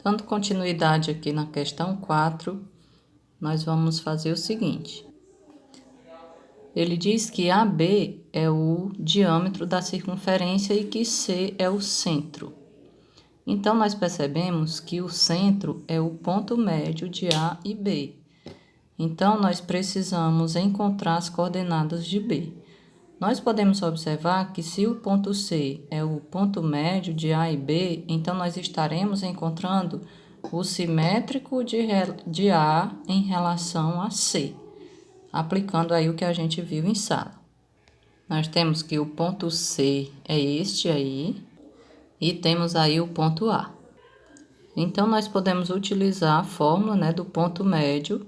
Dando continuidade aqui na questão 4, nós vamos fazer o seguinte. Ele diz que AB é o diâmetro da circunferência e que C é o centro. Então, nós percebemos que o centro é o ponto médio de A e B. Então, nós precisamos encontrar as coordenadas de B. Nós podemos observar que se o ponto C é o ponto médio de A e B, então nós estaremos encontrando o simétrico de A em relação a C, aplicando aí o que a gente viu em sala. Nós temos que o ponto C é este aí e temos aí o ponto A. Então, nós podemos utilizar a fórmula, né, do ponto médio,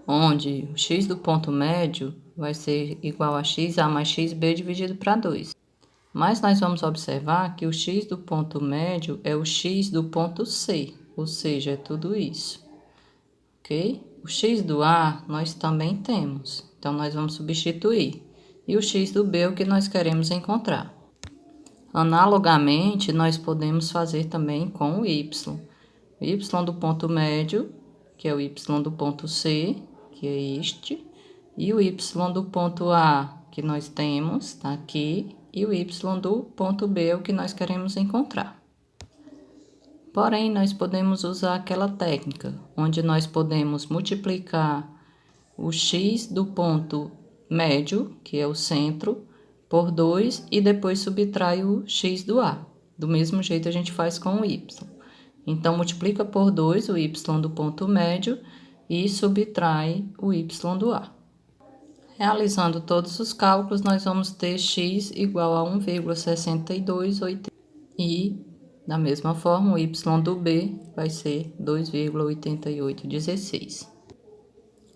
onde o x do ponto médio vai ser igual a xa mais xb dividido para 2. Mas nós vamos observar que o x do ponto médio é o x do ponto C, ou seja, é tudo isso, ok? O x do A nós também temos, então nós vamos substituir. E o x do B é o que nós queremos encontrar. Analogamente, nós podemos fazer também com o y. O y do ponto médio, que é o y do ponto C, que é este, e o y do ponto A, que nós temos, tá aqui, e o y do ponto B é o que nós queremos encontrar. Porém, nós podemos usar aquela técnica, onde nós podemos multiplicar o x do ponto médio, que é o centro, por 2 e depois subtrai o x do A. Do mesmo jeito a gente faz com o y. Então, multiplica por 2 o y do ponto médio e subtrai o y do A. Realizando todos os cálculos, nós vamos ter x igual a 1,6280 e, da mesma forma, o y do B vai ser 2,8816.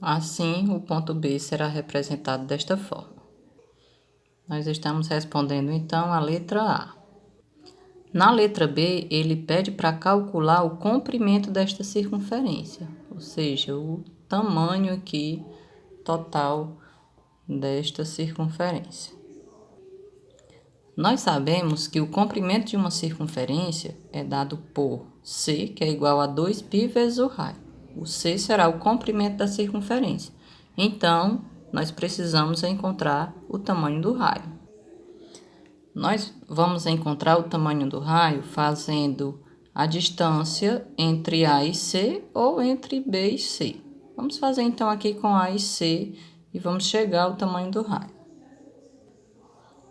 Assim, o ponto B será representado desta forma. Nós estamos respondendo, então, a letra A. Na letra B, ele pede para calcular o comprimento desta circunferência, ou seja, o tamanho aqui total desta circunferência. Nós sabemos que o comprimento de uma circunferência é dado por C, que é igual a 2π vezes o raio. O C será o comprimento da circunferência. Então, nós precisamos encontrar o tamanho do raio. Nós vamos encontrar o tamanho do raio fazendo a distância entre A e C ou entre B e C. Vamos fazer então aqui com A e C e vamos chegar ao tamanho do raio.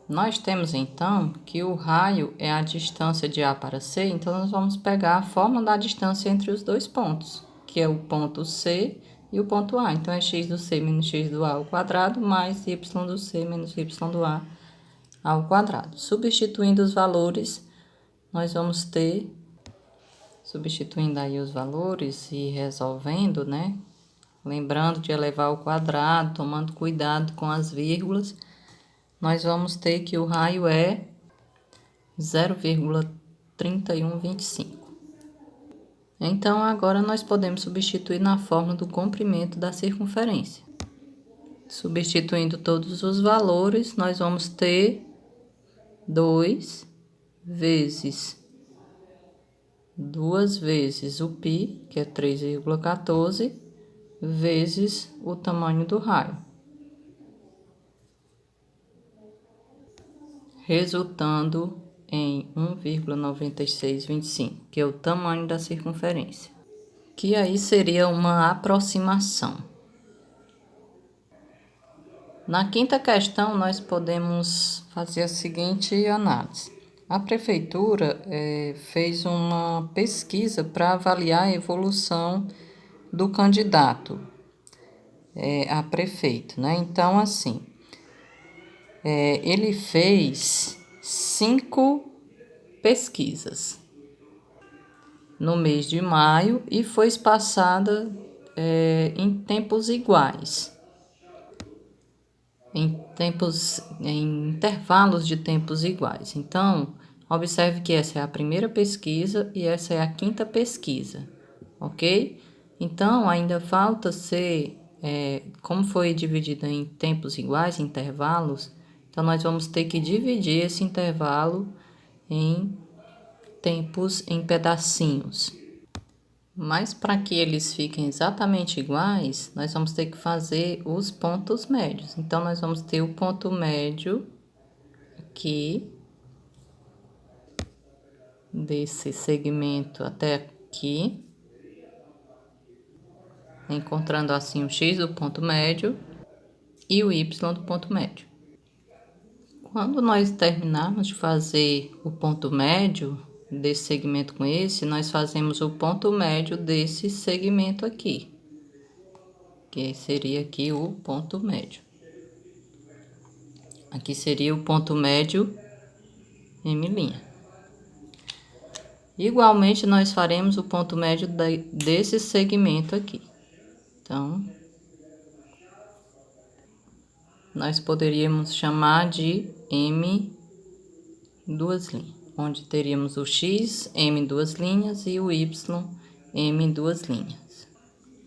Nós temos então que o raio é a distância de A para C, então nós vamos pegar a fórmula da distância entre os dois pontos, que é o ponto C e o ponto A. Então é x do C menos x do A ao quadrado mais y do C menos y do A ao quadrado. Substituindo os valores, nós vamos ter, substituindo aí os valores e resolvendo, né? Lembrando de elevar ao quadrado, tomando cuidado com as vírgulas, nós vamos ter que o raio é 0,3125. Então, agora nós podemos substituir na fórmula do comprimento da circunferência. Substituindo todos os valores, nós vamos ter 2 vezes 2 vezes o π, que é 3,14, vezes o tamanho do raio, resultando em 1,9625, que é o tamanho da circunferência, que aí seria uma aproximação. Na quinta questão, nós podemos fazer a seguinte análise. A prefeitura fez uma pesquisa para avaliar a evolução do candidato a prefeito, né? Então, assim, ele fez 5 pesquisas no mês de maio e foi espaçada em tempos iguais. Em intervalos de tempos iguais. Então, observe que essa é a primeira pesquisa e essa é a quinta pesquisa, ok? Então, ainda falta ser, como foi dividida em tempos iguais, intervalos, então nós vamos ter que dividir esse intervalo em tempos em pedacinhos. Mas para que eles fiquem exatamente iguais, nós vamos ter que fazer os pontos médios. Então, nós vamos ter o ponto médio aqui, desse segmento até aqui, encontrando assim o X do ponto médio e o Y do ponto médio. Quando nós terminarmos de fazer o ponto médio desse segmento com esse, nós fazemos o ponto médio desse segmento aqui, que seria aqui o ponto médio. Aqui seria o ponto médio M'. Igualmente, nós faremos o ponto médio desse segmento aqui. Então, nós poderíamos chamar de M duas linhas, onde teríamos o X, M duas linhas, e o Y, M duas linhas.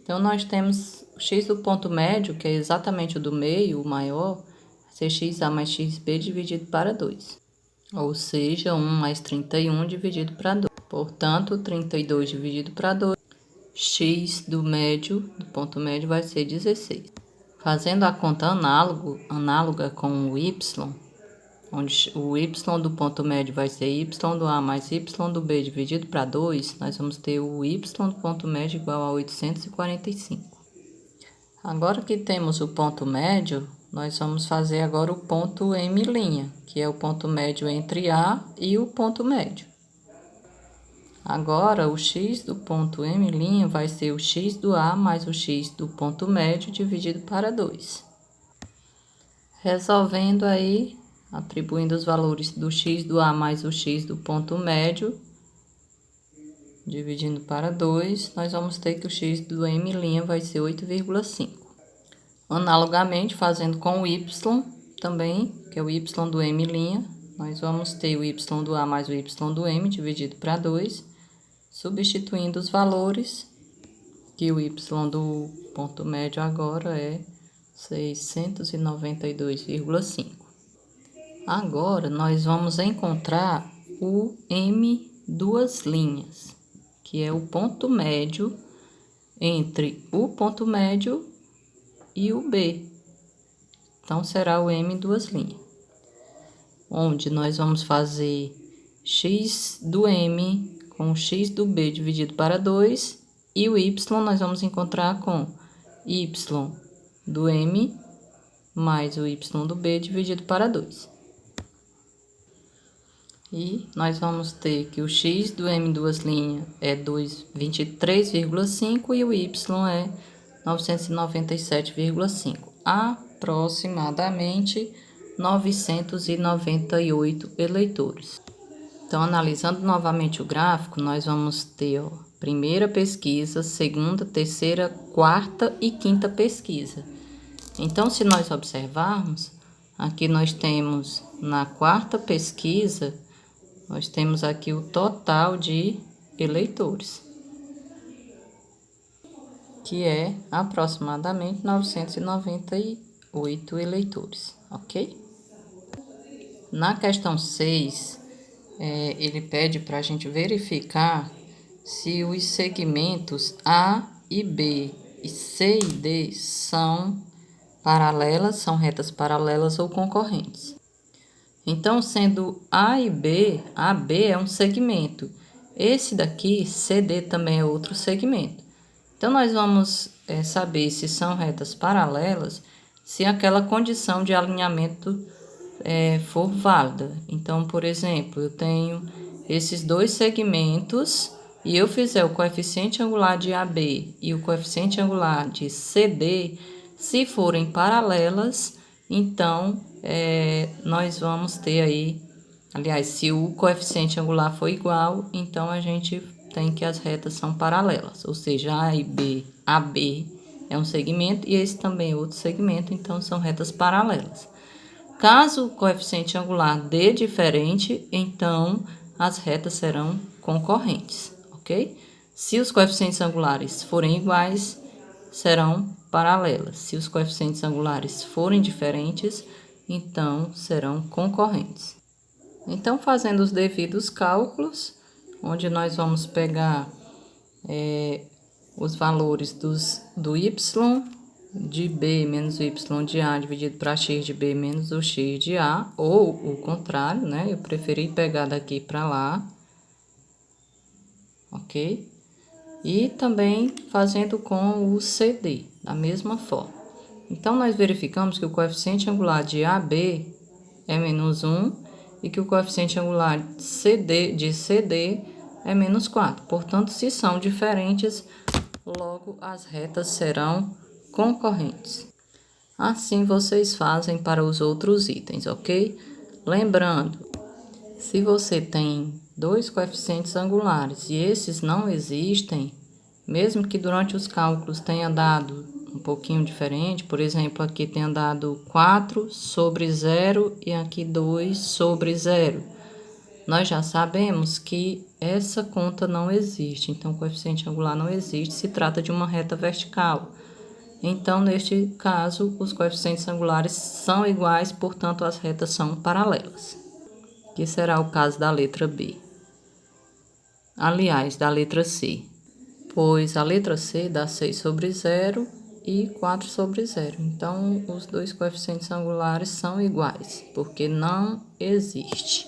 Então, nós temos o X do ponto médio, que é exatamente o do meio, o maior, vai ser XA mais XB dividido para 2. Ou seja, 1 mais 31 dividido para 2. Portanto, 32 dividido para 2, X do médio, do ponto médio, vai ser 16. Fazendo a conta análoga com o Y, onde o Y do ponto médio vai ser Y do A mais Y do B dividido para 2, nós vamos ter o Y do ponto médio igual a 845. Agora que temos o ponto médio, nós vamos fazer agora o ponto M', que é o ponto médio entre A e o ponto médio. Agora, o X do ponto M' vai ser o X do A mais o X do ponto médio dividido para 2. Resolvendo aí, atribuindo os valores do X do A mais o X do ponto médio, dividindo para 2, nós vamos ter que o X do M' vai ser 8,5. Analogamente, fazendo com o Y também, que é o Y do M', nós vamos ter o Y do A mais o Y do M dividido para 2, substituindo os valores, que o Y do ponto médio agora é 692,5. Agora, nós vamos encontrar o M duas linhas, que é o ponto médio entre o ponto médio e o B. Então, será o M duas linhas, onde nós vamos fazer X do M com o X do B dividido para 2, e o Y nós vamos encontrar com Y do M mais o Y do B dividido para 2. E nós vamos ter que o X do M duas linhas é 23,5 e o Y é 997,5, aproximadamente 998 eleitores. Então, analisando novamente o gráfico, nós vamos ter primeira pesquisa, segunda, terceira, quarta e quinta pesquisa. Então, se nós observarmos, aqui nós temos na quarta pesquisa, nós temos aqui o total de eleitores, que é aproximadamente 998 eleitores, ok? Na questão 6, ele pede para a gente verificar se os segmentos A e B e C e D são paralelas, são retas paralelas ou concorrentes. Então, sendo A e B, AB é um segmento. Esse daqui, CD, também é outro segmento. Então, nós vamos saber se são retas paralelas se aquela condição de alinhamento for válida. Então, por exemplo, eu tenho esses dois segmentos e eu fizer o coeficiente angular de AB e o coeficiente angular de CD, se forem paralelas, então nós vamos ter aí, aliás, se o coeficiente angular for igual, então a gente tem que as retas são paralelas, ou seja, A e B, AB é um segmento e esse também é outro segmento, então são retas paralelas. Caso o coeficiente angular dê diferente, então as retas serão concorrentes, ok? Se os coeficientes angulares forem iguais, serão paralelas. Se os coeficientes angulares forem diferentes, então serão concorrentes. Então, fazendo os devidos cálculos, onde nós vamos pegar os valores do y de b menos o y de a dividido para x de b menos o x de a, ou o contrário, né? Eu preferi pegar daqui para lá, ok? E também fazendo com o CD, da mesma forma. Então, nós verificamos que o coeficiente angular de AB é menos 1 e que o coeficiente angular de CD é menos 4. Portanto, se são diferentes, logo as retas serão concorrentes. Assim vocês fazem para os outros itens, ok? Lembrando, se você tem dois coeficientes angulares e esses não existem, mesmo que durante os cálculos tenha dado um pouquinho diferente, por exemplo, aqui tenha dado 4 sobre 0 e aqui 2 sobre 0, nós já sabemos que essa conta não existe, então o coeficiente angular não existe, se trata de uma reta vertical. Então, neste caso, os coeficientes angulares são iguais, portanto, as retas são paralelas, que será o caso da letra B. Aliás, da letra C, pois a letra C dá 6 sobre 0 e 4 sobre 0. Então, os dois coeficientes angulares são iguais, porque não existe.